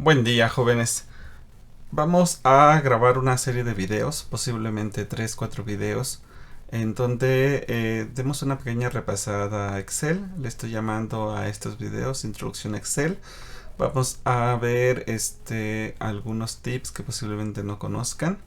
Buen día, jóvenes. Vamos a grabar una serie de videos, posiblemente 3 4 videos, en donde demos una pequeña repasada a Excel. Le estoy llamando a estos videos Introducción a Excel. Vamos a ver algunos tips que posiblemente no conozcan.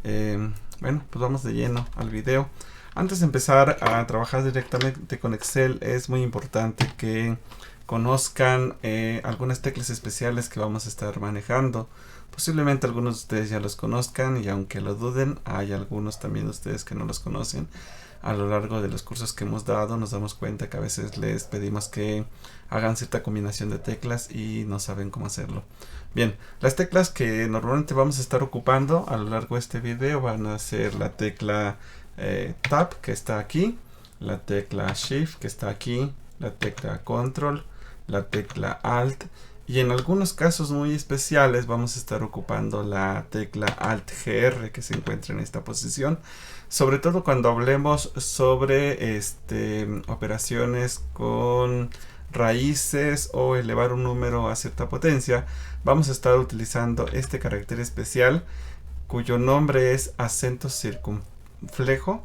Bueno, pues vamos de lleno al video. Antes de empezar a trabajar directamente con Excel, es muy importante que conozcan algunas teclas especiales que vamos a estar manejando. Posiblemente algunos de ustedes ya los conozcan, y aunque lo duden, hay algunos también de ustedes que no los conocen. A lo largo de los cursos que hemos dado nos damos cuenta que a veces les pedimos que hagan cierta combinación de teclas y no saben cómo hacerlo. Bien, las teclas que normalmente vamos a estar ocupando a lo largo de este video van a ser la tecla Tab, que está aquí, la tecla Shift, que está aquí, la tecla Control, la tecla Alt, y en algunos casos muy especiales vamos a estar ocupando la tecla Alt GR, que se encuentra en esta posición, sobre todo cuando hablemos sobre operaciones con raíces o elevar un número a cierta potencia. Vamos a estar utilizando este carácter especial cuyo nombre es acento circunflejo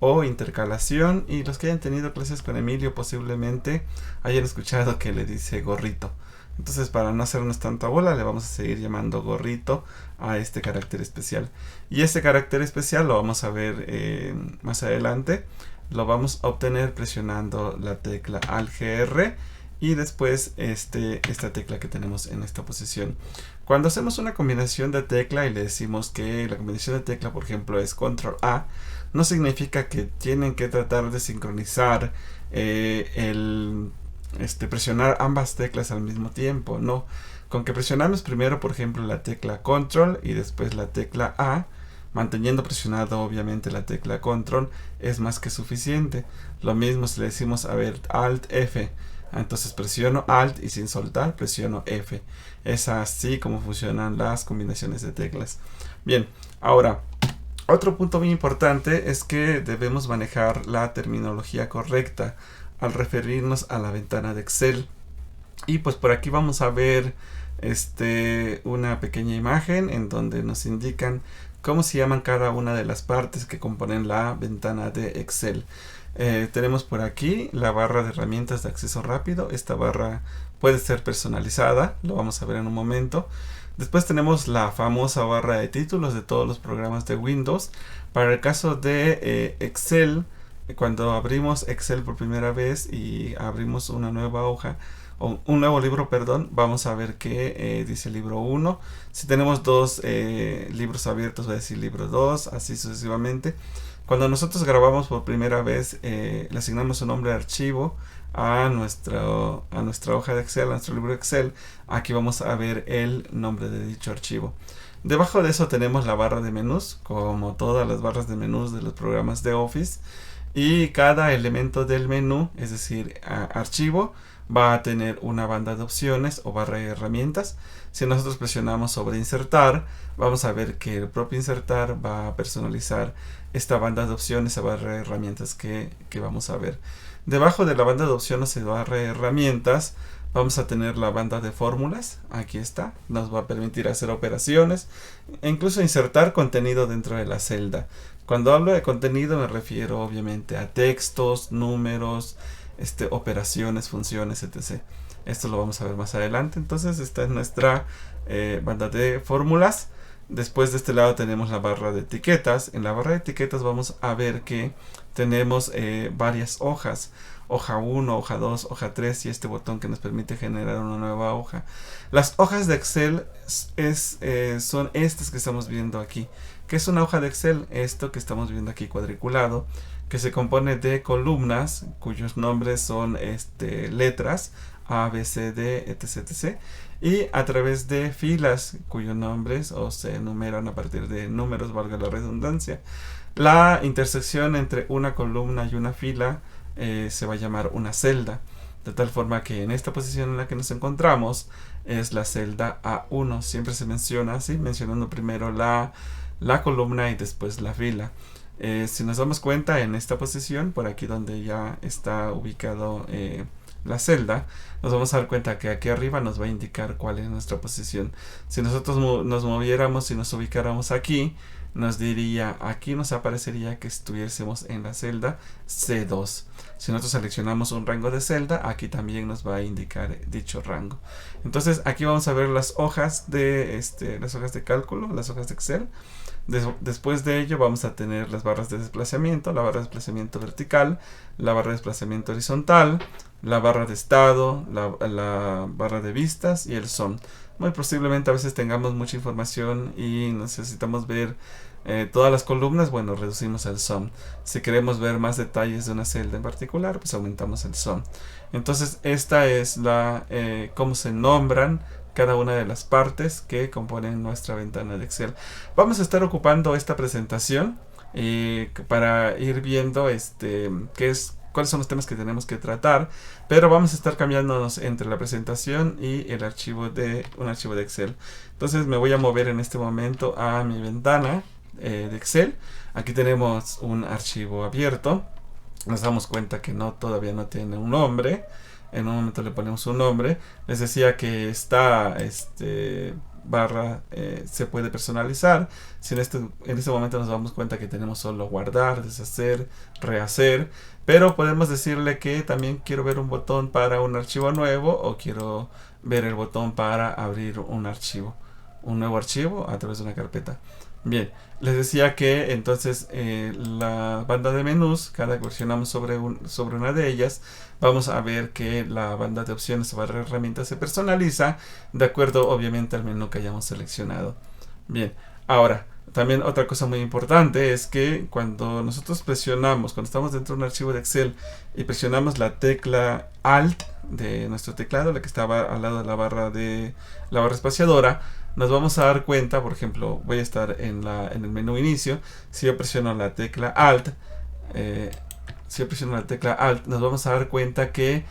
o intercalación, y los que hayan tenido clases con Emilio posiblemente hayan escuchado que le dice gorrito. Entonces, para no hacernos tanta bola, le vamos a seguir llamando gorrito a este carácter especial. Y este carácter especial lo vamos a ver más adelante. Lo vamos a obtener presionando la tecla Alt GR y después esta tecla que tenemos en esta posición. Cuando hacemos una combinación de tecla y le decimos que la combinación de tecla, por ejemplo, es Control A, no significa que tienen que tratar de sincronizar presionar ambas teclas al mismo tiempo. No, con que presionamos primero, por ejemplo, la tecla Control y después la tecla A, manteniendo presionado obviamente la tecla Control, es más que suficiente. Lo mismo si le decimos, a ver, Alt F, entonces presiono Alt y sin soltar presiono F. Es así como funcionan las combinaciones de teclas. Bien, ahora otro punto muy importante es que debemos manejar la terminología correcta al referirnos a la ventana de Excel. Y pues por aquí vamos a ver una pequeña imagen en donde nos indican cómo se llaman cada una de las partes que componen la ventana de Excel. Tenemos por aquí la barra de herramientas de acceso rápido. Esta barra puede ser personalizada, lo vamos a ver en un momento. Después tenemos la famosa barra de títulos de todos los programas de Windows. Para el caso de Excel, cuando abrimos Excel por primera vez y abrimos una nueva hoja, o un nuevo libro, perdón, vamos a ver que dice libro 1. Si tenemos dos libros abiertos, va a decir libro 2, así sucesivamente. Cuando nosotros grabamos por primera vez, le asignamos un nombre de archivo a nuestra hoja de Excel, a nuestro libro de Excel. Aquí vamos a ver el nombre de dicho archivo. Debajo de eso tenemos la barra de menús, como todas las barras de menús de los programas de Office. Y cada elemento del menú, es decir, archivo, va a tener una banda de opciones o barra de herramientas. Si nosotros presionamos sobre insertar, vamos a ver que el propio insertar va a personalizar esta banda de opciones o barra de herramientas que vamos a ver. Debajo de la banda de opciones y barra de herramientas vamos a tener la banda de fórmulas. Aquí está, nos va a permitir hacer operaciones e incluso insertar contenido dentro de la celda. Cuando hablo de contenido me refiero obviamente a textos, números, operaciones, funciones, etc. Esto lo vamos a ver más adelante. Entonces esta es nuestra banda de fórmulas. Después de este lado tenemos la barra de etiquetas. En la barra de etiquetas vamos a ver que tenemos varias hojas. Hoja 1, hoja 2, hoja 3 y este botón que nos permite generar una nueva hoja. Las hojas de Excel son estas que estamos viendo aquí. ¿Qué es una hoja de Excel? Esto que estamos viendo aquí cuadriculado, que se compone de columnas cuyos nombres son letras A, B, C, D, etc, etc, y a través de filas cuyos nombres se enumeran a partir de números, valga la redundancia. La intersección entre una columna y una fila se va a llamar una celda, de tal forma que en esta posición en la que nos encontramos es la celda A1. Siempre se menciona así, mencionando primero la columna y después la fila. Si nos damos cuenta, en esta posición, por aquí donde ya está ubicado la celda, nos vamos a dar cuenta que aquí arriba nos va a indicar cuál es nuestra posición. Si nosotros nos moviéramos y nos ubicáramos aquí, nos diría, aquí nos aparecería que estuviésemos en la celda C2. Si nosotros seleccionamos un rango de celda, aquí también nos va a indicar dicho rango. Entonces aquí vamos a ver las hojas de cálculo, las hojas de Excel. Después de ello vamos a tener las barras de desplazamiento, la barra de desplazamiento vertical, la barra de desplazamiento horizontal, la barra de estado, la barra de vistas y el SOM. Muy posiblemente a veces tengamos mucha información y necesitamos ver todas las columnas. Bueno, reducimos el SOM. Si queremos ver más detalles de una celda en particular, pues aumentamos el SOM. Entonces esta es cómo se nombran cada una de las partes que componen nuestra ventana de Excel. Vamos a estar ocupando esta presentación para ir viendo cuáles son los temas que tenemos que tratar, pero vamos a estar cambiándonos entre la presentación y un archivo de Excel. Entonces me voy a mover en este momento a mi ventana de Excel. Aquí tenemos un archivo abierto. Nos damos cuenta que todavía no tiene un nombre. En un momento le ponemos un nombre. Les decía que esta barra se puede personalizar. Si en este momento nos damos cuenta que tenemos solo guardar, deshacer, rehacer, pero podemos decirle que también quiero ver un botón para un archivo nuevo, o quiero ver el botón para abrir un nuevo archivo a través de una carpeta. Bien, les decía que entonces la banda de menús, cada que presionamos sobre una de ellas, vamos a ver que la banda de opciones o barra de herramientas se personaliza de acuerdo obviamente al menú que hayamos seleccionado. Bien, ahora también otra cosa muy importante es que cuando estamos dentro de un archivo de Excel y presionamos la tecla Alt de nuestro teclado, la que estaba al lado de la barra espaciadora, nos vamos a dar cuenta, por ejemplo, voy a estar en el menú inicio. Si yo presiono la tecla Alt, nos vamos a dar cuenta que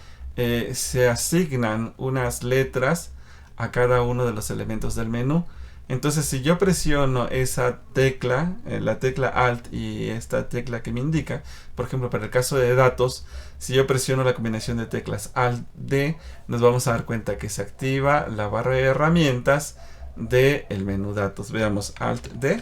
se asignan unas letras a cada uno de los elementos del menú. Entonces, si yo presiono esa tecla, la tecla Alt y esta tecla que me indica, por ejemplo, para el caso de datos, si yo presiono la combinación de teclas Alt D, nos vamos a dar cuenta que se activa la barra de herramientas del menú datos. Veamos Alt D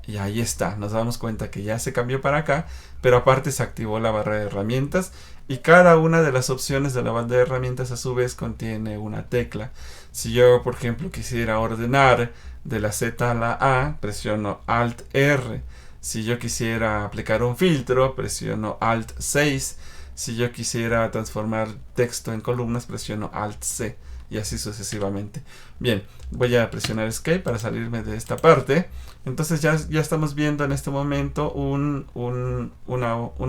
y ahí está. Nos damos cuenta que ya se cambió para acá, pero aparte se activó la barra de herramientas, y cada una de las opciones de la barra de herramientas a su vez contiene una tecla. Si yo, por ejemplo, quisiera ordenar de la Z a la A, presiono Alt R. Si yo quisiera aplicar un filtro, presiono Alt 6. Si yo quisiera transformar texto en columnas, presiono Alt C. Y así sucesivamente. Bien, voy a presionar Escape para salirme de esta parte. Entonces ya estamos viendo en este momento un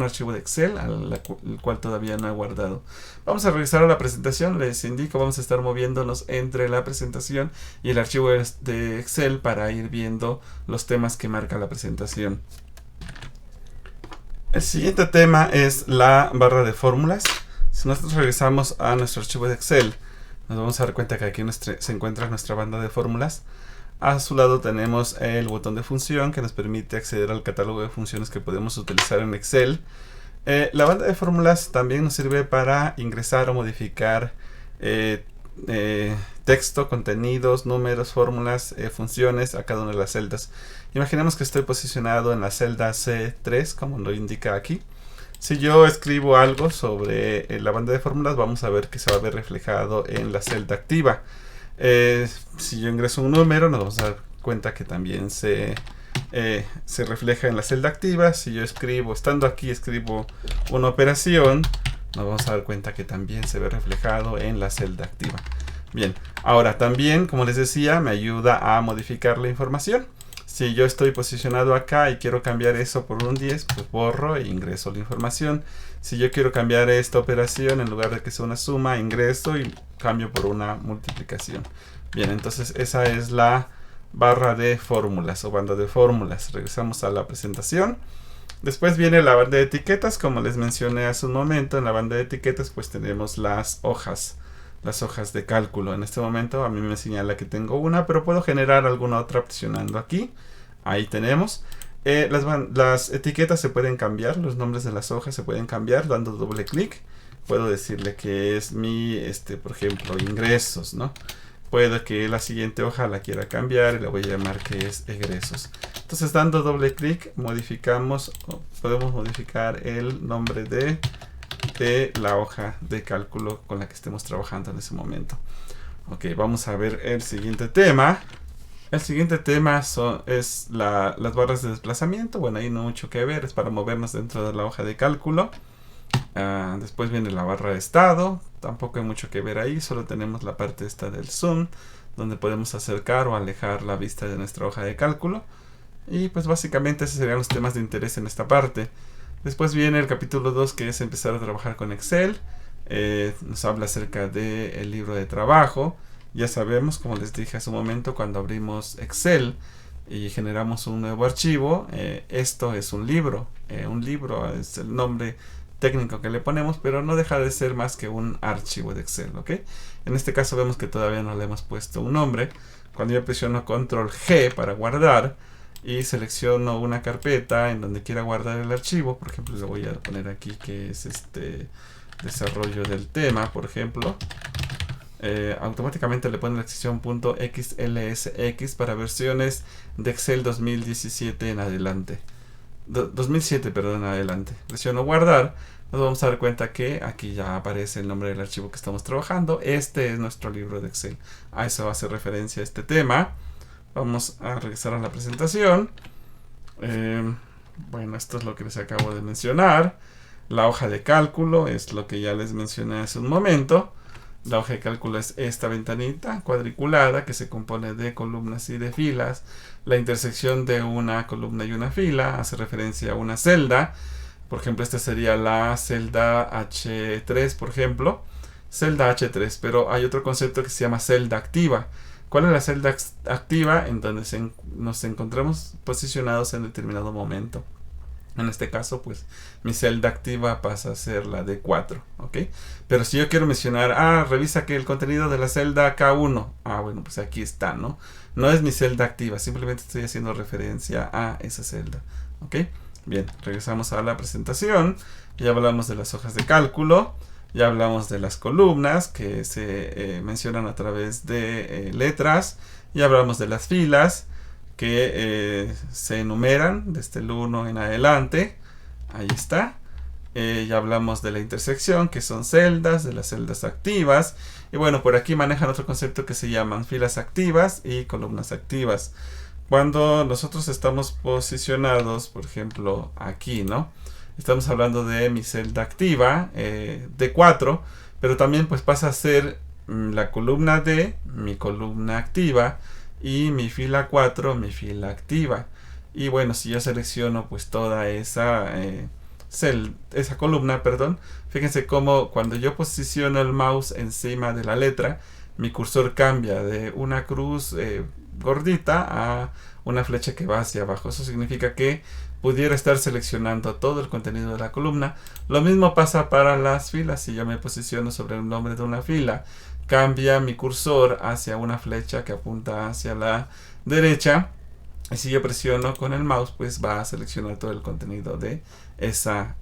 archivo de Excel el cual todavía no he guardado. Vamos a regresar a la presentación. Les indico, vamos a estar moviéndonos entre la presentación y el archivo de Excel para ir viendo los temas que marca la presentación. El siguiente tema es la barra de fórmulas. Si nosotros regresamos a nuestro archivo de Excel, nos vamos a dar cuenta que aquí se encuentra nuestra banda de fórmulas. A su lado tenemos el botón de función que nos permite acceder al catálogo de funciones que podemos utilizar en Excel. La banda de fórmulas también nos sirve para ingresar o modificar texto, contenidos, números, fórmulas, funciones a cada una de las celdas. Imaginemos que estoy posicionado en la celda C3, como lo indica aquí. Si yo escribo algo sobre la banda de fórmulas, vamos a ver que se va a ver reflejado en la celda activa. Si yo ingreso un número, nos vamos a dar cuenta que también se refleja en la celda activa. Si yo estando aquí, escribo una operación, nos vamos a dar cuenta que también se ve reflejado en la celda activa. Bien, ahora también, como les decía, me ayuda a modificar la información. Si yo estoy posicionado acá y quiero cambiar eso por un 10, pues borro e ingreso la información. Si yo quiero cambiar esta operación, en lugar de que sea una suma, ingreso y cambio por una multiplicación. Bien, entonces esa es la barra de fórmulas o banda de fórmulas. Regresamos a la presentación. Después viene la banda de etiquetas. Como les mencioné hace un momento, en la banda de etiquetas pues tenemos las hojas de cálculo. En este momento a mí me señala que tengo una, pero puedo generar alguna otra presionando aquí. Ahí tenemos. Las etiquetas se pueden cambiar, los nombres de las hojas se pueden cambiar dando doble clic. puedo decirle que es mi, por ejemplo, ingresos, ¿no? Puede que la siguiente hoja la quiera cambiar y le voy a llamar que es egresos. Entonces, dando doble clic, modificamos, podemos modificar el nombre de la hoja de cálculo con la que estemos trabajando en ese momento. Ok, vamos a ver el siguiente tema. El siguiente tema es las barras de desplazamiento. Bueno, ahí no mucho que ver, es para movernos dentro de la hoja de cálculo. Después viene la barra de estado, tampoco hay mucho que ver ahí, solo tenemos la parte esta del zoom, donde podemos acercar o alejar la vista de nuestra hoja de cálculo. Y pues básicamente esos serían los temas de interés en esta parte. Después viene el capítulo 2, que es empezar a trabajar con Excel. Nos habla acerca del libro de trabajo. Ya sabemos, como les dije hace un momento, cuando abrimos Excel y generamos un nuevo archivo, esto es un libro. Un libro es el nombre técnico que le ponemos, pero no deja de ser más que un archivo de Excel, ¿ok? En este caso vemos que todavía no le hemos puesto un nombre. Cuando yo presiono Control G para guardar y selecciono una carpeta en donde quiera guardar el archivo, por ejemplo, le voy a poner aquí que es desarrollo del tema, por ejemplo, automáticamente le pone la extensión .xlsx para versiones de Excel 2017 en adelante. 2007, perdón, en adelante. Presiono guardar. Nos vamos a dar cuenta que aquí ya aparece el nombre del archivo que estamos trabajando. Este es nuestro libro de Excel. A eso hace referencia este tema. Vamos a regresar a la presentación. Bueno, esto es lo que les acabo de mencionar. La hoja de cálculo es lo que ya les mencioné hace un momento. La hoja de cálculo es esta ventanita cuadriculada que se compone de columnas y de filas. La intersección de una columna y una fila hace referencia a una celda. Por ejemplo, esta sería la celda H3, por ejemplo. Celda H3, pero hay otro concepto que se llama celda activa. ¿Cuál es la celda activa? En donde nos encontramos posicionados en determinado momento. En este caso, pues, mi celda activa pasa a ser la D4, ¿ok? Pero si yo quiero mencionar, revisa que el contenido de la celda K1. Bueno, pues aquí está, ¿no? No es mi celda activa, simplemente estoy haciendo referencia a esa celda, ¿ok? Bien, regresamos a la presentación. Ya hablamos de las hojas de cálculo. Ya hablamos de las columnas que se mencionan a través de letras. Ya hablamos de las filas que se enumeran desde el 1 en adelante. Ahí está. Ya hablamos de la intersección, que son celdas, de las celdas activas. Y bueno, por aquí manejan otro concepto que se llaman filas activas y columnas activas. Cuando nosotros estamos posicionados, por ejemplo, aquí, ¿no? Estamos hablando de mi celda activa, D4, pero también pues pasa a ser la columna D, mi columna activa, y mi fila 4, mi fila activa. Y bueno, si yo selecciono pues toda esa columna, perdón, fíjense cómo cuando yo posiciono el mouse encima de la letra, mi cursor cambia de una cruz gordita a una flecha que va hacia abajo. Eso significa que pudiera estar seleccionando todo el contenido de la columna. Lo mismo pasa para las filas. Si yo me posiciono sobre el nombre de una fila, cambia mi cursor hacia una flecha que apunta hacia la derecha. Y si yo presiono con el mouse, pues va a seleccionar todo el contenido de esa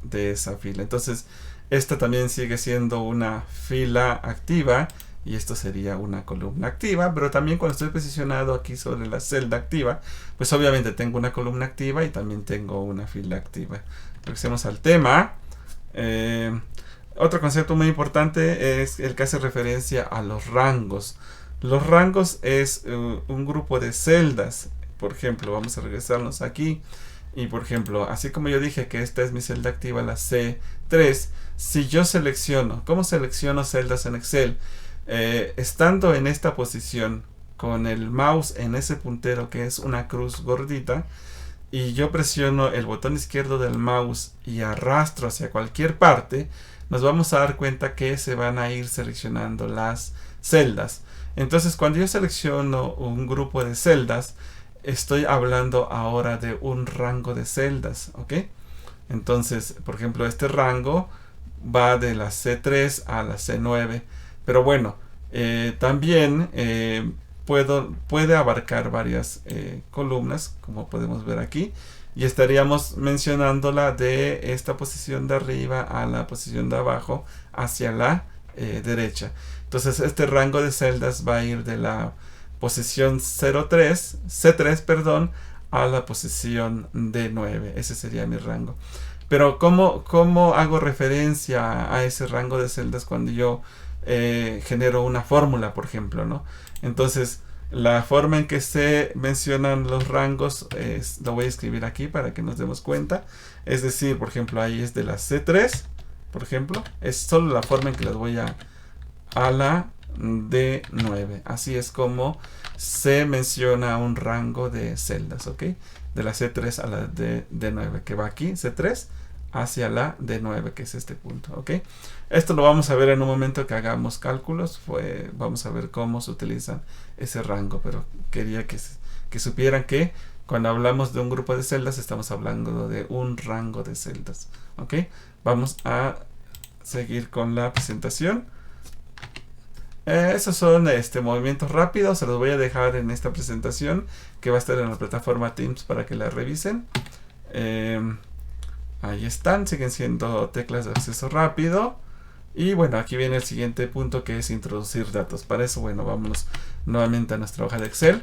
fila. Entonces, esta también sigue siendo una fila activa y esto sería una columna activa, pero también cuando estoy posicionado aquí sobre la celda activa, pues obviamente tengo una columna activa y también tengo una fila activa. Regresemos al tema. Otro concepto muy importante es el que hace referencia a los rangos. Los rangos es un grupo de celdas. Por ejemplo, vamos a regresarnos aquí. Y por ejemplo, así como yo dije que esta es mi celda activa, la C3, si yo selecciono, ¿cómo selecciono celdas en Excel? Estando en esta posición con el mouse en ese puntero que es una cruz gordita, y yo presiono el botón izquierdo del mouse y arrastro hacia cualquier parte, nos vamos a dar cuenta que se van a ir seleccionando las celdas. Entonces, cuando yo selecciono un grupo de celdas, estoy hablando ahora de un rango de celdas, ¿ok? Entonces, por ejemplo, este rango va de la C3 a la C9. Pero bueno, también puede abarcar varias columnas, como podemos ver aquí. y estaríamos mencionándola de esta posición de arriba a la posición de abajo hacia la derecha. Entonces este rango de celdas va a ir de la posición C3, perdón, a la posición D9. Ese sería mi rango. Pero ¿cómo hago referencia a ese rango de celdas cuando yo genero una fórmula, por ejemplo, ¿no? Entonces, la forma en que se mencionan los rangos lo voy a escribir aquí para que nos demos cuenta. Es decir, por ejemplo, ahí es de la C3, por ejemplo. Es solo la forma en que las voy a la D9. Así es como se menciona un rango de celdas, ¿ok? De la C3 a la D9, que va aquí, C3, hacia la D9, que es este punto, ¿ok? Esto lo vamos a ver en un momento que hagamos cálculos. Vamos a ver cómo se utiliza ese rango, pero quería que supieran que cuando hablamos de un grupo de celdas estamos hablando de un rango de celdas, ¿ok? Vamos a seguir con la presentación. Esos son movimientos rápidos. Se los voy a dejar en esta presentación que va a estar en la plataforma Teams para que la revisen. Ahí están, siguen siendo teclas de acceso rápido. Y bueno, aquí viene el siguiente punto, que es introducir datos. Para eso, bueno, vámonos nuevamente a nuestra hoja de Excel.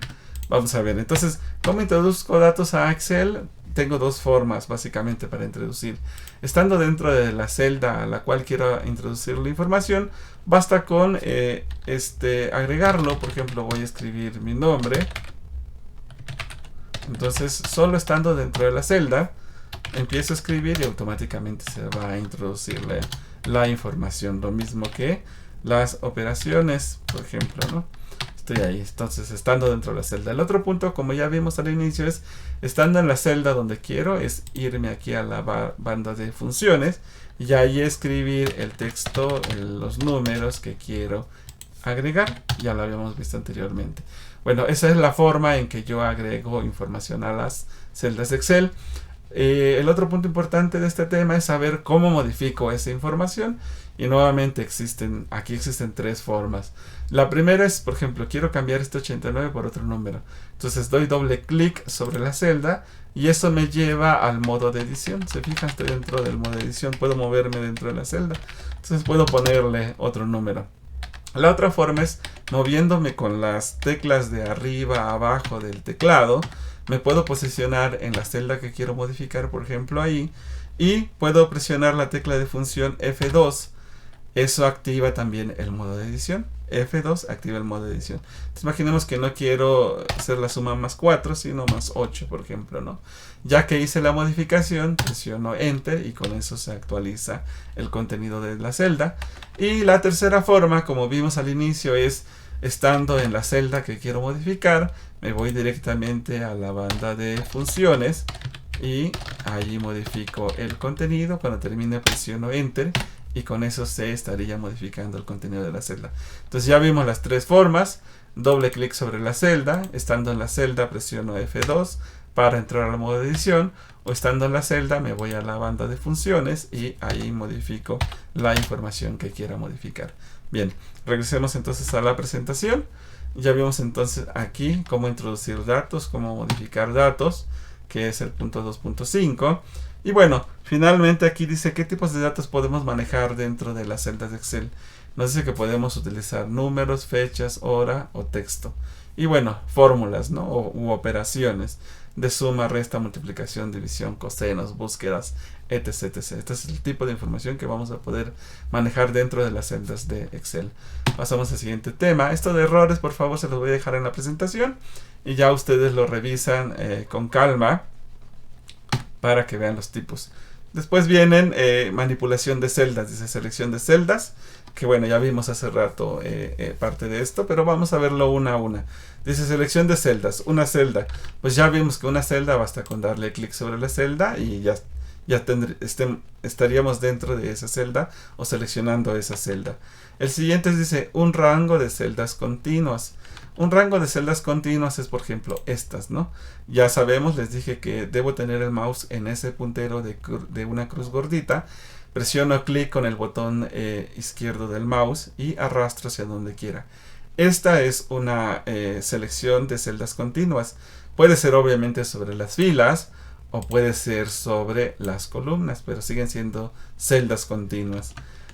Vamos a ver, entonces, ¿cómo introduzco datos a Excel? Tengo dos formas básicamente para introducir. Estando dentro de la celda a la cual quiero introducir la información, basta con agregarlo. Por ejemplo, voy a escribir mi nombre. Entonces, solo estando dentro de la celda, empiezo a escribir y automáticamente se va a introducir la información. Lo mismo que las operaciones, por ejemplo, ¿no? Estoy ahí, entonces estando dentro de la celda. El otro punto, como ya vimos al inicio, es estando en la celda donde quiero, es irme aquí a la banda de funciones y ahí escribir el texto, los números que quiero agregar. Ya lo habíamos visto anteriormente. Bueno, esa es la forma en que yo agrego información a las celdas de Excel. El otro punto importante de este tema es saber cómo modifico esa información. Y nuevamente aquí existen tres formas. La primera es, por ejemplo, quiero cambiar este 89 por otro número. Entonces doy doble clic sobre la celda y eso me lleva al modo de edición. Se fijan, estoy dentro del modo de edición. Puedo moverme dentro de la celda. Entonces puedo ponerle otro número. La otra forma es moviéndome con las teclas de arriba a abajo del teclado. Me puedo posicionar en la celda que quiero modificar, por ejemplo ahí, y puedo presionar la tecla de función F2. Eso activa también el modo de edición. F2 activa el modo de edición. Entonces imaginemos que no quiero hacer la suma más 4, sino más 8, por ejemplo, ¿no? Ya que hice la modificación, presiono Enter y con eso se actualiza el contenido de la celda. Y la tercera forma, como vimos al inicio, es estando en la celda que quiero modificar, me voy directamente a la banda de funciones y allí modifico el contenido. Cuando termine presiono Enter y con eso se estaría modificando el contenido de la celda. Entonces ya vimos las tres formas. Doble clic sobre la celda, estando en la celda presiono F2 para entrar al modo de edición, o estando en la celda me voy a la banda de funciones y ahí modifico la información que quiera modificar. Bien, regresemos entonces a la presentación. Ya vimos entonces aquí cómo introducir datos, cómo modificar datos, que es el punto 2.5. Y bueno, finalmente aquí dice qué tipos de datos podemos manejar dentro de las celdas de Excel. Nos dice que podemos utilizar números, fechas, hora o texto. Y bueno, fórmulas, ¿no? U operaciones de suma, resta, multiplicación, división, cosenos, búsquedas, etc, etc. Este es el tipo de información que vamos a poder manejar dentro de las celdas de Excel. Pasamos al siguiente tema. Esto de errores, por favor, se los voy a dejar en la presentación y ya ustedes lo revisan con calma para que vean los tipos. Después vienen manipulación de celdas, dice selección de celdas, que bueno, ya vimos hace rato parte de esto, pero vamos a verlo una a una. Dice selección de celdas, una celda. Pues ya vimos que una celda basta con darle clic sobre la celda y ya estaríamos dentro de esa celda o seleccionando esa celda. El siguiente dice un rango de celdas continuas. Un rango de celdas continuas es, por ejemplo, estas, ¿no? Ya sabemos, les dije que debo tener el mouse en ese puntero de una cruz gordita. Presiono clic con el botón izquierdo del mouse y arrastro hacia donde quiera. Esta es una selección de celdas continuas. Puede ser obviamente sobre las filas o puede ser sobre las columnas, pero siguen siendo celdas continuas.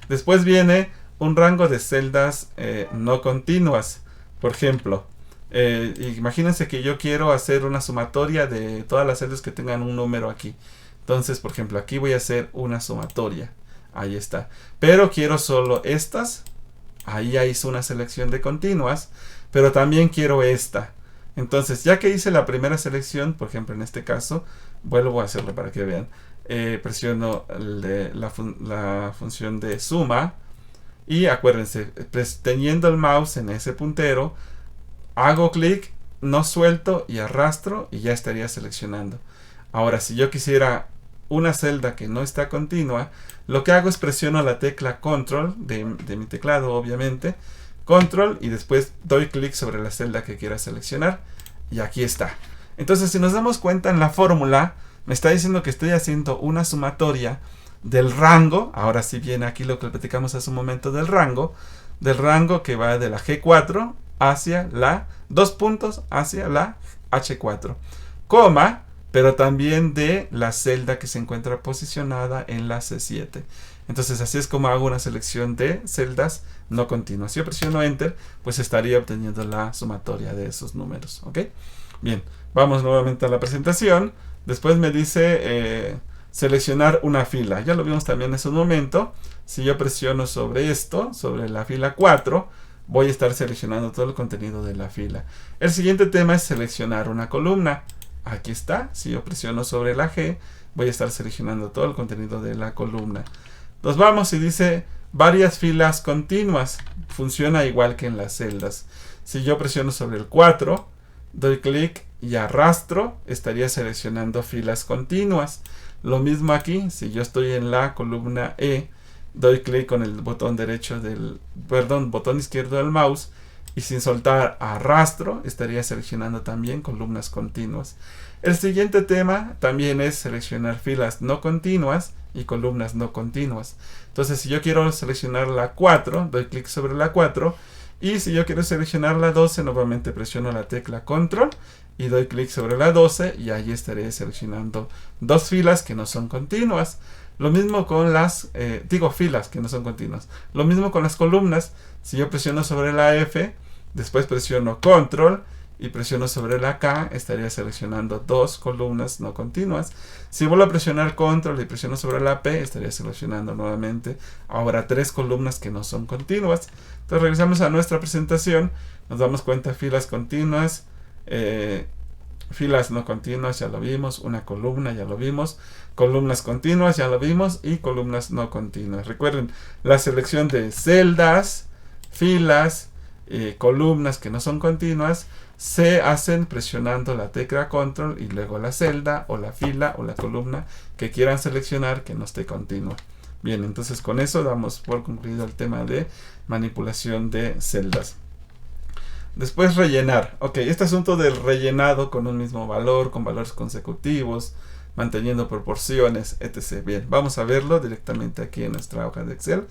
Después viene un rango de celdas no continuas. Por ejemplo, imagínense que yo quiero hacer una sumatoria de todas las celdas que tengan un número aquí. Entonces, por ejemplo, aquí voy a hacer una sumatoria. Ahí está. Pero quiero solo estas. Ahí ya hice una selección de continuas. Pero también quiero esta. Entonces, ya que hice la primera selección, por ejemplo, en este caso, vuelvo a hacerlo para que vean. Presiono la función de suma. Y acuérdense, teniendo el mouse en ese puntero, hago clic, no suelto y arrastro y ya estaría seleccionando. Ahora, si yo quisiera una celda que no está continua, lo que hago es presiono la tecla control de mi teclado, obviamente, control, y después doy clic sobre la celda que quiera seleccionar y aquí está. Entonces, si nos damos cuenta, en la fórmula me está diciendo que estoy haciendo una sumatoria del rango. Ahora sí viene aquí lo que platicamos hace un momento del rango que va de la G4 hacia la, dos puntos hacia la H4, coma, pero también de la celda que se encuentra posicionada en la C7. Entonces así es como hago una selección de celdas no continuas. Si yo presiono Enter, pues estaría obteniendo la sumatoria de esos números. ¿Ok? Bien, vamos nuevamente a la presentación. Después me dice seleccionar una fila. Ya lo vimos también en ese momento. Si yo presiono sobre esto, sobre la fila 4, voy a estar seleccionando todo el contenido de la fila. El siguiente tema es seleccionar una columna. Aquí está. Si yo presiono sobre la G, voy a estar seleccionando todo el contenido de la columna. Nos vamos y dice varias filas continuas. Funciona igual que en las celdas. Si yo presiono sobre el 4, doy clic y arrastro, estaría seleccionando filas continuas. Lo mismo aquí, si yo estoy en la columna E, doy clic con el botón botón izquierdo del mouse y sin soltar arrastro, estaría seleccionando también columnas continuas. El siguiente tema también es seleccionar filas no continuas y columnas no continuas. Entonces, si yo quiero seleccionar la 4, doy clic sobre la 4. Y si yo quiero seleccionar la 12, nuevamente presiono la tecla control y doy clic sobre la 12 y ahí estaré seleccionando dos filas que no son continuas. Lo mismo con las, filas que no son continuas. Lo mismo con las columnas. Si yo presiono sobre la F, después presiono control y presiono sobre la K, estaría seleccionando dos columnas no continuas. Si vuelvo a presionar control y presiono sobre la P, estaría seleccionando nuevamente ahora tres columnas que no son continuas. Entonces regresamos a nuestra presentación, nos damos cuenta filas continuas, filas no continuas, ya lo vimos, una columna, ya lo vimos, columnas continuas, ya lo vimos, y columnas no continuas. Recuerden, la selección de celdas, filas, columnas que no son continuas, se hacen presionando la tecla control y luego la celda o la fila o la columna que quieran seleccionar que no esté continua. Bien, entonces con eso damos por concluido el tema de manipulación de celdas. Después rellenar. Ok, este asunto del rellenado con un mismo valor, con valores consecutivos, manteniendo proporciones, etc. Bien, vamos a verlo directamente aquí en nuestra hoja de Excel.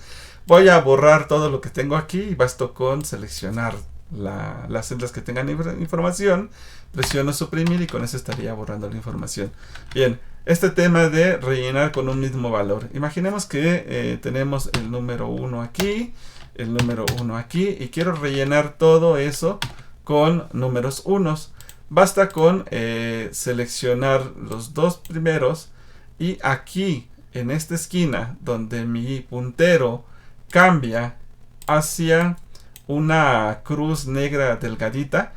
Voy a borrar todo lo que tengo aquí y basto con seleccionar las celdas que tengan información. Presiono suprimir y con eso estaría borrando la información. Bien, este tema de rellenar con un mismo valor. Imaginemos que tenemos el número 1 aquí, el número 1 aquí, y quiero rellenar todo eso con números unos. Basta con seleccionar los dos primeros y aquí en esta esquina donde mi puntero cambia hacia una cruz negra delgadita,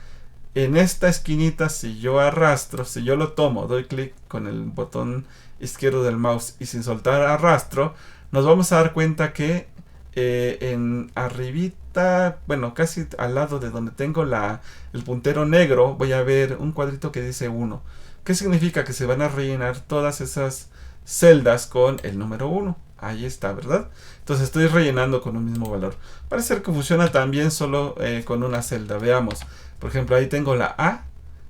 en esta esquinita, si yo arrastro, si yo lo tomo, doy clic con el botón izquierdo del mouse y sin soltar arrastro, nos vamos a dar cuenta que en arribita, bueno, casi al lado de donde tengo el puntero negro, voy a ver un cuadrito que dice 1. ¿Qué significa? Que se van a rellenar todas esas celdas con el número 1. Ahí está, ¿verdad? Entonces estoy rellenando con un mismo valor. Parece ser que funciona también solo con una celda. Veamos. Por ejemplo, ahí tengo la A.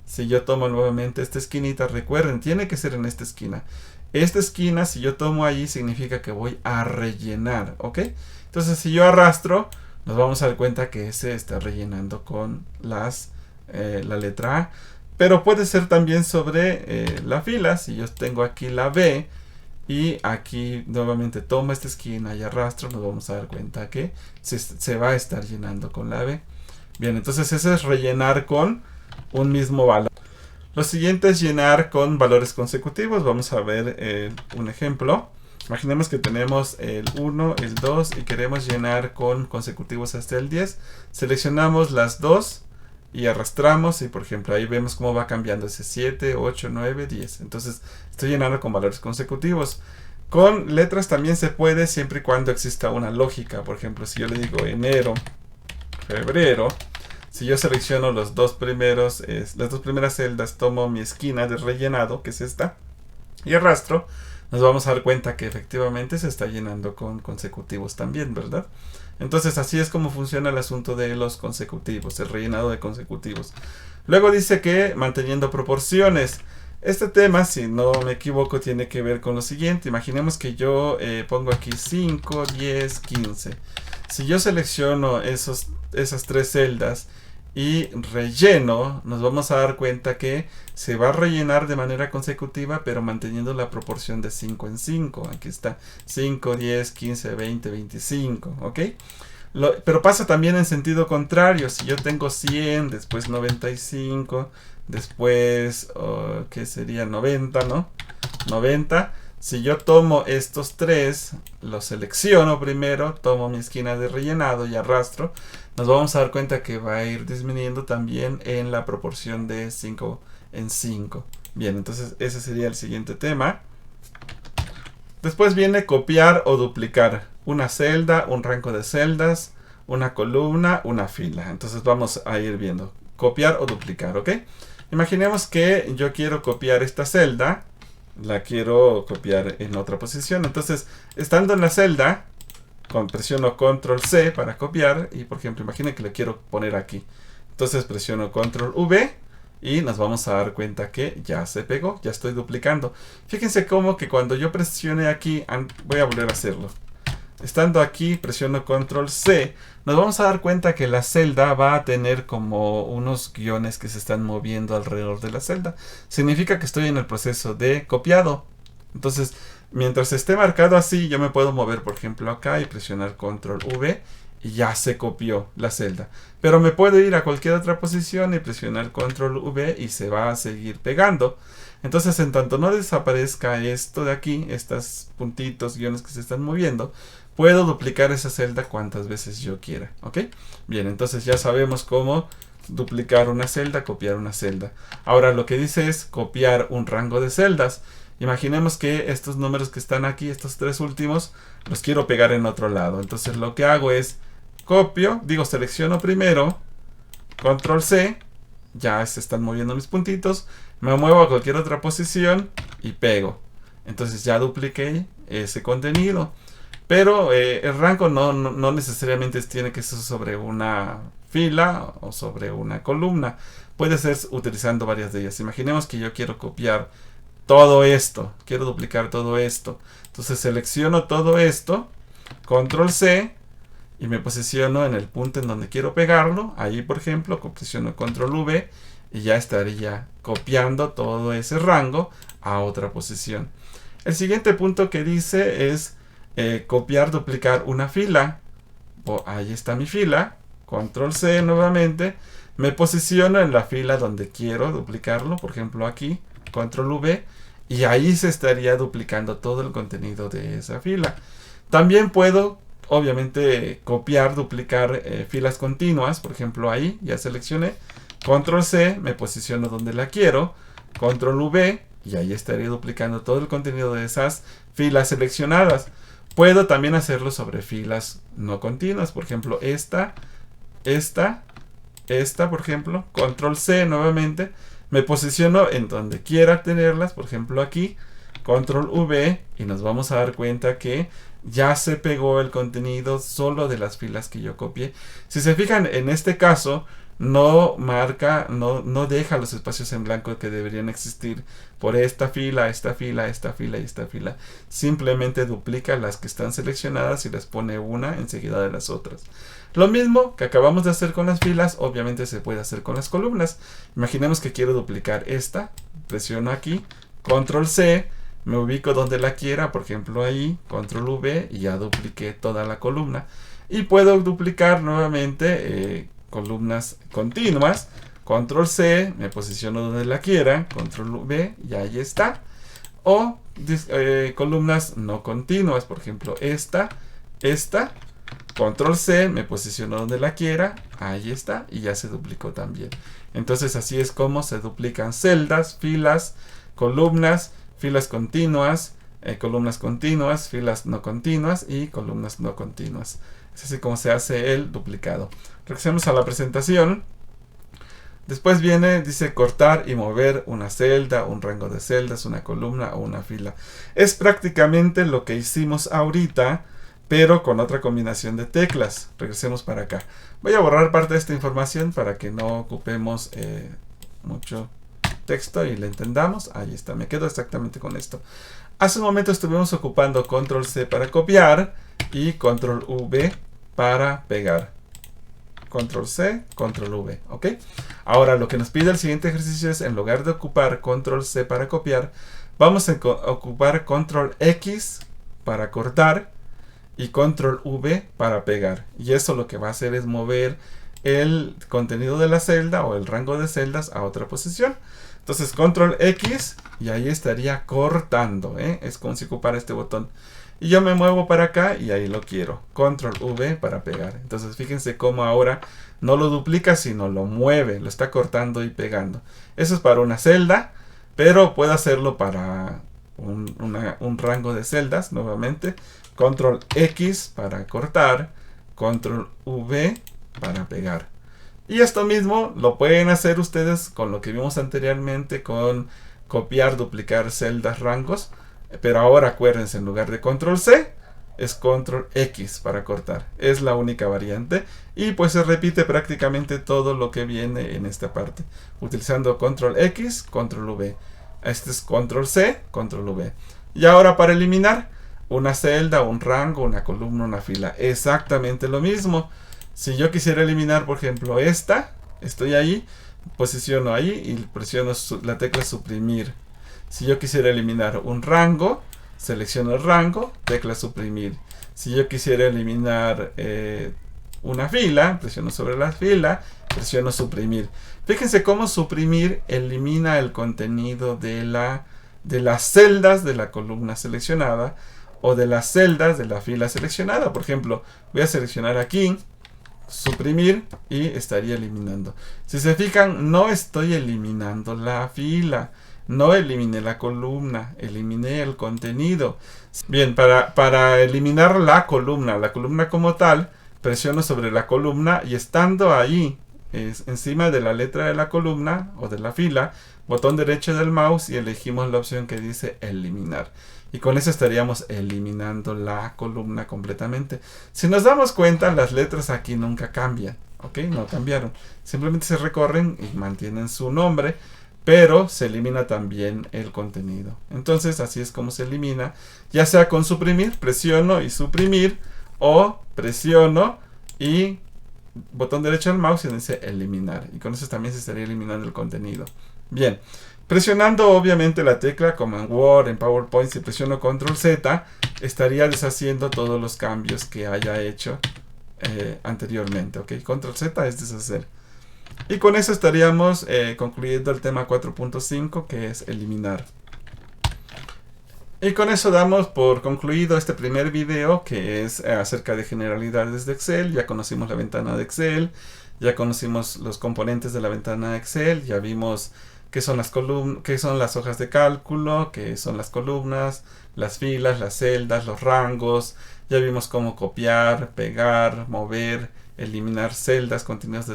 Si yo tomo nuevamente esta esquinita, recuerden, tiene que ser en esta esquina. Esta esquina, si yo tomo allí, significa que voy a rellenar, ¿ok? Entonces, si yo arrastro, nos vamos a dar cuenta que ese está rellenando con la letra A. Pero puede ser también sobre la fila. Si yo tengo aquí la B y aquí nuevamente tomo esta esquina y arrastro, nos vamos a dar cuenta que se va a estar llenando con la B. Bien, entonces eso es rellenar con un mismo valor. Lo siguiente es llenar con valores consecutivos. Vamos a ver un ejemplo. Imaginemos que tenemos el 1, el 2 y queremos llenar con consecutivos hasta el 10. Seleccionamos las dos y arrastramos y por ejemplo ahí vemos cómo va cambiando ese 7, 8, 9, 10. Entonces estoy llenando con valores consecutivos. Con letras también se puede siempre y cuando exista una lógica. Por ejemplo, si yo le digo enero, febrero, si yo selecciono las dos primeras celdas, tomo mi esquina de rellenado, que es esta, y arrastro, nos vamos a dar cuenta que efectivamente se está llenando con consecutivos también, ¿verdad? Entonces así es como funciona el asunto de los consecutivos, el rellenado de consecutivos. Luego dice que manteniendo proporciones. Este tema, si no me equivoco, tiene que ver con lo siguiente. Imaginemos que yo pongo aquí 5, 10, 15. Si yo selecciono esas tres celdas y relleno, nos vamos a dar cuenta que se va a rellenar de manera consecutiva, pero manteniendo la proporción de 5 en 5. Aquí está 5, 10, 15, 20, 25, ¿ok? Pero pasa también en sentido contrario. Si yo tengo 100, después 95, después, ¿qué sería? 90, ¿no? 90. Si yo tomo estos tres, los selecciono primero, tomo mi esquina de rellenado y arrastro, nos vamos a dar cuenta que va a ir disminuyendo también en la proporción de 5 en 5. Bien, entonces ese sería el siguiente tema. Después viene copiar o duplicar una celda, un rango de celdas, una columna, una fila. Entonces vamos a ir viendo. Copiar o duplicar, ¿ok? Imaginemos que yo quiero copiar esta celda. La quiero copiar en otra posición. Entonces, estando en la celda, presiono Control C para copiar. Y por ejemplo, imaginen que le quiero poner aquí. Entonces presiono Control V. Y nos vamos a dar cuenta que ya se pegó. Ya estoy duplicando. Fíjense cómo que cuando yo presione aquí, voy a volver a hacerlo. Estando aquí, presiono Control C, nos vamos a dar cuenta que la celda va a tener como unos guiones que se están moviendo alrededor de la celda. Significa que estoy en el proceso de copiado. Entonces, mientras esté marcado así, yo me puedo mover, por ejemplo, acá y presionar Control V y ya se copió la celda. Pero me puedo ir a cualquier otra posición y presionar Control V y se va a seguir pegando. Entonces, en tanto no desaparezca esto de aquí, estos puntitos, guiones que se están moviendo, puedo duplicar esa celda cuantas veces yo quiera, ¿ok? Bien, entonces ya sabemos cómo duplicar una celda, copiar una celda. Ahora lo que dice es copiar un rango de celdas. Imaginemos que estos números que están aquí, estos tres últimos, los quiero pegar en otro lado. Entonces lo que hago es selecciono primero, Control C, ya se están moviendo mis puntitos, me muevo a cualquier otra posición y pego. Entonces ya dupliqué ese contenido. Pero el rango no necesariamente tiene que ser sobre una fila o sobre una columna. Puede ser utilizando varias de ellas. Imaginemos que yo quiero copiar todo esto. Quiero duplicar todo esto. Entonces selecciono todo esto. Control C. Y me posiciono en el punto en donde quiero pegarlo. Ahí, por ejemplo, presiono Control V. Y ya estaría copiando todo ese rango a otra posición. El siguiente punto que dice es copiar, duplicar una fila. Ahí está mi fila. Control C nuevamente. Me posiciono en la fila donde quiero duplicarlo. Por ejemplo aquí. Control V. Y ahí se estaría duplicando todo el contenido de esa fila. También puedo, obviamente, copiar, duplicar filas continuas. Por ejemplo ahí. Ya seleccioné. Control C. Me posiciono donde la quiero. Control V. Y ahí estaría duplicando todo el contenido de esas filas seleccionadas. Puedo también hacerlo sobre filas no continuas. Por ejemplo, esta, por ejemplo. Control C nuevamente. Me posiciono en donde quiera tenerlas. Por ejemplo, aquí. Control V. Y nos vamos a dar cuenta que ya se pegó el contenido solo de las filas que yo copié. Si se fijan, en este caso, no marca, no deja los espacios en blanco que deberían existir por esta fila, esta fila, esta fila y esta fila. Simplemente duplica las que están seleccionadas y les pone una enseguida de las otras. Lo mismo que acabamos de hacer con las filas, obviamente se puede hacer con las columnas. Imaginemos que quiero duplicar esta, presiono aquí, control C, me ubico donde la quiera, por ejemplo ahí, control V y ya dupliqué toda la columna. Y puedo duplicar nuevamente columnas continuas, control C, me posiciono donde la quiera, control V y ahí está. O columnas no continuas, por ejemplo esta, control C, me posiciono donde la quiera, ahí está y ya se duplicó también. Entonces así es como se duplican celdas, filas, columnas, filas continuas, columnas continuas, filas no continuas y columnas no continuas. Es así como se hace el duplicado. Regresemos a la presentación. Después viene, dice cortar y mover una celda, un rango de celdas, una columna o una fila. Es prácticamente lo que hicimos ahorita, pero con otra combinación de teclas. Regresemos para acá. Voy a borrar parte de esta información para que no ocupemos mucho texto y le entendamos. Ahí está, me quedo exactamente con esto. Hace un momento estuvimos ocupando control C para copiar y control V para pegar. Control C, control V, ¿ok? Ahora lo que nos pide el siguiente ejercicio es, en lugar de ocupar control C para copiar, vamos a ocupar control X para cortar y control V para pegar. Y eso lo que va a hacer es mover el contenido de la celda o el rango de celdas a otra posición. Entonces control X y ahí estaría cortando, es como si ocupara este botón. Y yo me muevo para acá y ahí lo quiero. Control V para pegar. Entonces fíjense cómo ahora no lo duplica, sino lo mueve, lo está cortando y pegando. Eso es para una celda, pero puedo hacerlo para un rango de celdas nuevamente. Control X para cortar, control V para pegar. Y esto mismo lo pueden hacer ustedes con lo que vimos anteriormente con copiar, duplicar celdas, rangos. Pero ahora acuérdense, en lugar de control C, es control X para cortar. Es la única variante. Y pues se repite prácticamente todo lo que viene en esta parte. Utilizando control X, control V. Este es control C, control V. Y ahora para eliminar una celda, un rango, una columna, una fila. Exactamente lo mismo. Si yo quisiera eliminar, por ejemplo, esta, estoy ahí, posiciono ahí y presiono la tecla suprimir. Si yo quisiera eliminar un rango, selecciono el rango, tecla suprimir. Si yo quisiera eliminar una fila, presiono sobre la fila, presiono suprimir. Fíjense cómo suprimir elimina el contenido de las celdas de la columna seleccionada o de las celdas de la fila seleccionada. Por ejemplo, voy a seleccionar aquí, suprimir y estaría eliminando. Si se fijan, no estoy eliminando la fila. No eliminé la columna, eliminé el contenido. Bien, para eliminar la columna como tal, presiono sobre la columna y estando ahí, encima de la letra de la columna o de la fila, botón derecho del mouse y elegimos la opción que dice eliminar. Y con eso estaríamos eliminando la columna completamente. Si nos damos cuenta, las letras aquí nunca cambian, ¿ok? No cambiaron. Simplemente se recorren y mantienen su nombre, pero se elimina también el contenido. Entonces así es como se elimina, ya sea con suprimir, presiono y suprimir, o presiono y botón derecho del mouse y dice eliminar. Y con eso también se estaría eliminando el contenido. Bien, presionando obviamente la tecla como en Word, en PowerPoint, si presiono Control Z, estaría deshaciendo todos los cambios que haya hecho anteriormente. ¿Ok? Control Z es deshacer. Y con eso estaríamos concluyendo el tema 4.5, que es eliminar. Y con eso damos por concluido este primer video, que es acerca de generalidades de Excel. Ya conocimos la ventana de Excel, ya conocimos los componentes de la ventana de Excel, ya vimos qué son las columnas, qué son las hojas de cálculo, qué son las columnas, las filas, las celdas, los rangos. Ya vimos cómo copiar, pegar, mover, eliminar celdas, contenidos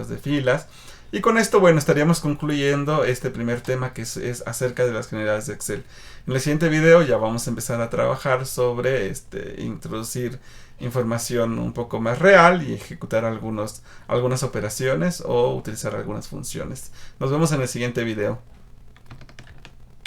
de filas. Y con esto, bueno, estaríamos concluyendo este primer tema que es acerca de las generalidades de Excel. En el siguiente video ya vamos a empezar a trabajar sobre introducir información un poco más real y ejecutar algunas operaciones o utilizar algunas funciones. Nos vemos en el siguiente video.